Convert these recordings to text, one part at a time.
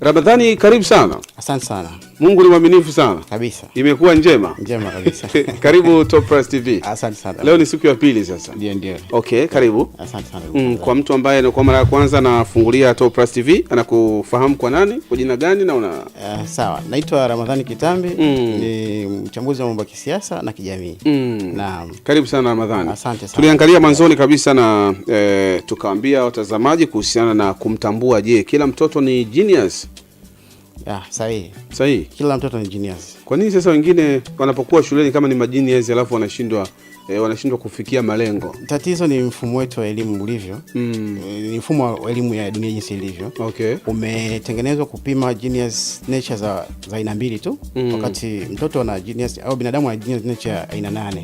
Ramadhani, karibu sana. Asante sana. Mungu ni mwaminifu sana. Kabisa. Imekuwa njema. Njema kabisa. Karibu Top Press TV. Asante sana. Leo ni siku ya pili sasa. Ndio. Okay, karibu. Asante sana. Kwa mtu ambaye ni kwa mara ya kwanza anafungulia Top Press TV, anakufahamu kwa nani? Kwa jina gani na una sawa. Naitwa Ramadhani Kitambi, ni mchambuzi wa mambo ya kisiasa na kijamii. Naam. Karibu sana Ramadhani. Asante sana. Tuliangalia mwanzoni kabisa na tukaambia watazamaji kuhusiana na kumtambua, je, kila mtoto ni genius? Sahihi. Kila mtoto ni genius. Kwa nini sasa wengine wanapokuwa shuleni kama ni magenius alafu wanashindwa kufikia malengo? Tatizo ni mfumo wetu wa elimu ulivyo. Ni mfumo wa elimu ya dunia jinsi ilivyo. Okay. Umetengenezwa kupima genius nature za aina mbili tu. Wakati mtoto ana genius au binadamu ana genius nature aina 8.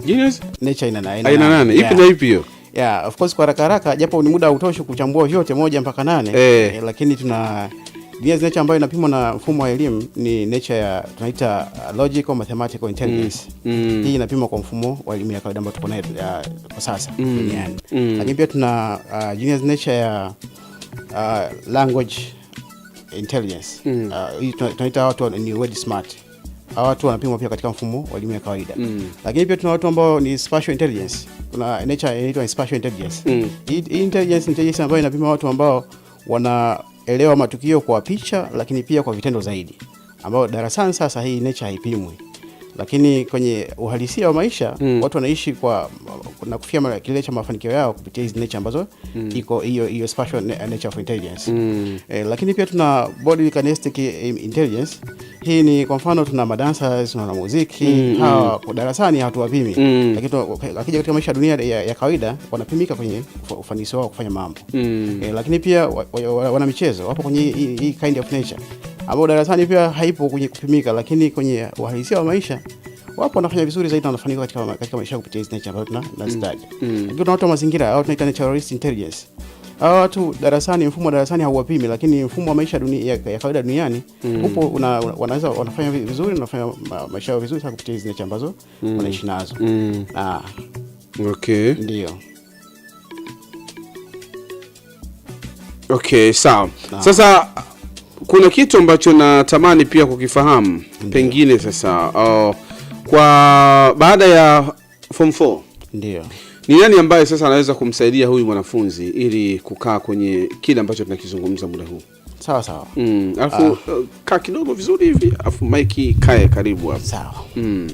Genius nature aina 8. Ipi na ipi hiyo? Yeah, of course kwa haraka japo ni muda hautoshi kuchambua vyote 1 mpaka 8, lakini tuna genius nature ambayo inapimwa na mfumo wa elimu ni nature ya tunaita logical mathematical intelligence. Hii inapimwa kwa mfumo wa elimu ya kawaida ambao tuko nayo kwa sasa duniani. Lakini pia tuna genius nature ya language intelligence. Hii tunaita watu ni word smart. Hawa watu wanapimwa pia katika mfumo wa elimu ya kawaida. Lakini pia tuna watu ambao ni spatial intelligence. Kuna nature inaitwa spatial intelligence. Hii intelligence ambayo inapima watu ambao wanaelewa matukio kwa picha lakini pia kwa vitendo zaidi, ambao darasani sasa hii nature haipimwi, lakini kwenye uhalisia wa maisha watu wanaishi na kufikia kile cha mafanikio yao kupitia hizi nature ambazo iko hiyo spatial nature of intelligence. Lakini pia tuna body kinesthetic intelligence. Hii ni kwa mfano tuna madancers, tuna muziki, hawa kwa darasani hatuwapimi, lakini akija katika maisha ya dunia ya kawaida wanapimika kwenye ufanisi wao kufanya mambo. Lakini pia wana michezo wapo kwenye hii kind of nature ambao darasani pia haipo kwenye kupimika, lakini kwenye uhalisia wa maisha wapo wanafanya vizuri zaidi na wanafanikiwa katika maisha kupitia hizo nature ambayo tuna study. Lakini watu wa mazingira au tunaita naturalist intelligence. Hao watu darasani, mfumo wa darasani hauwapimi, lakini mfumo wa maisha ya kawaida duniani upo wanaweza wanafanya vizuri na wanafanya maisha yao vizuri sana kupitia hizo nature ambazo wanaishi nazo. Okay. Ndio. Okay, sawa. Sasa kuna kitu ambacho natamani pia kukifahamu. Pengine sasa kwa baada ya form 4 ni nani ambaye sasa anaweza kumsaidia huyu mwanafunzi ili kukaa kwenye kile ambacho tunakizungumza muda huu? Sawa. Alafu kaa kidogo vizuri hivi, alafu mic kae karibu hapo. Sawa.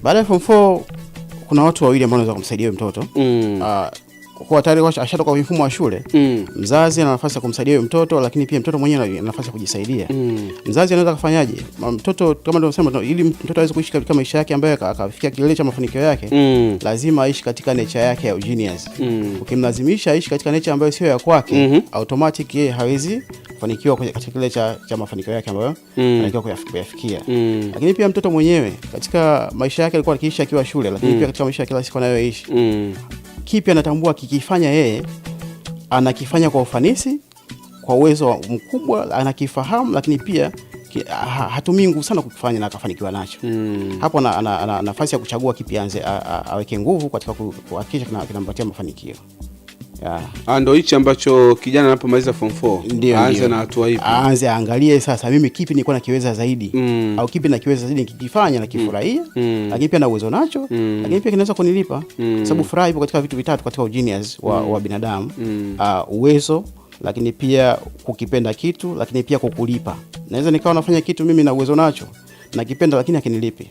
Baada ya form 4 kuna watu wawili ambao wanaweza kumsaidia huyu mtoto. Kwa tayari ashatoka kwa mfumo wa shule, mzazi ana nafasi ya kumsaidia huyo mtoto, lakini pia mtoto mwenyewe ana nafasi ya kujisaidia. Mzazi anaweza kufanyaje? Mtoto kama ndio nasema, ili mtoto aweze kuishi katika maisha yake ambayo akafikia kilele cha mafanikio yake, lazima aishi katika nature yake ya genius. Ukimlazimisha aishi katika nature ambayo sio ya kwake, automatic yeye hawezi kufanikiwa katika kilele cha mafanikio yake ambayo anatakiwa kuyafikia. Lakini pia mtoto mwenyewe katika maisha yake alikuwa akiishi akiwa shule, lakini pia katika maisha ya kila siku anayoishi, kipi anatambua kikifanya yeye anakifanya kwa ufanisi, kwa uwezo mkubwa, anakifahamu, lakini pia hatumii nguvu sana kukifanya na akafanikiwa nacho. Hapo ana nafasi ya kuchagua kipi aweke nguvu katika kuhakikisha kinampatia mafanikio. Ndio hichi ambacho kijana anapomaliza form 4 aanze na hatua hivi. Aanze aangalie sasa mimi kipi nilikuwa nakiweza zaidi, au kipi nakiweza zaidi nikifanya na kifurahia, lakini pia na uwezo nacho, lakini pia kinaweza kunilipa. Sababu furaha ipo katika vitu vitatu katika genius wa binadamu. Uwezo, lakini pia kukipenda kitu, lakini pia kukulipa. Naweza nikawa nafanya kitu mimi na uwezo nacho nakipenda, lakini hakinilipi.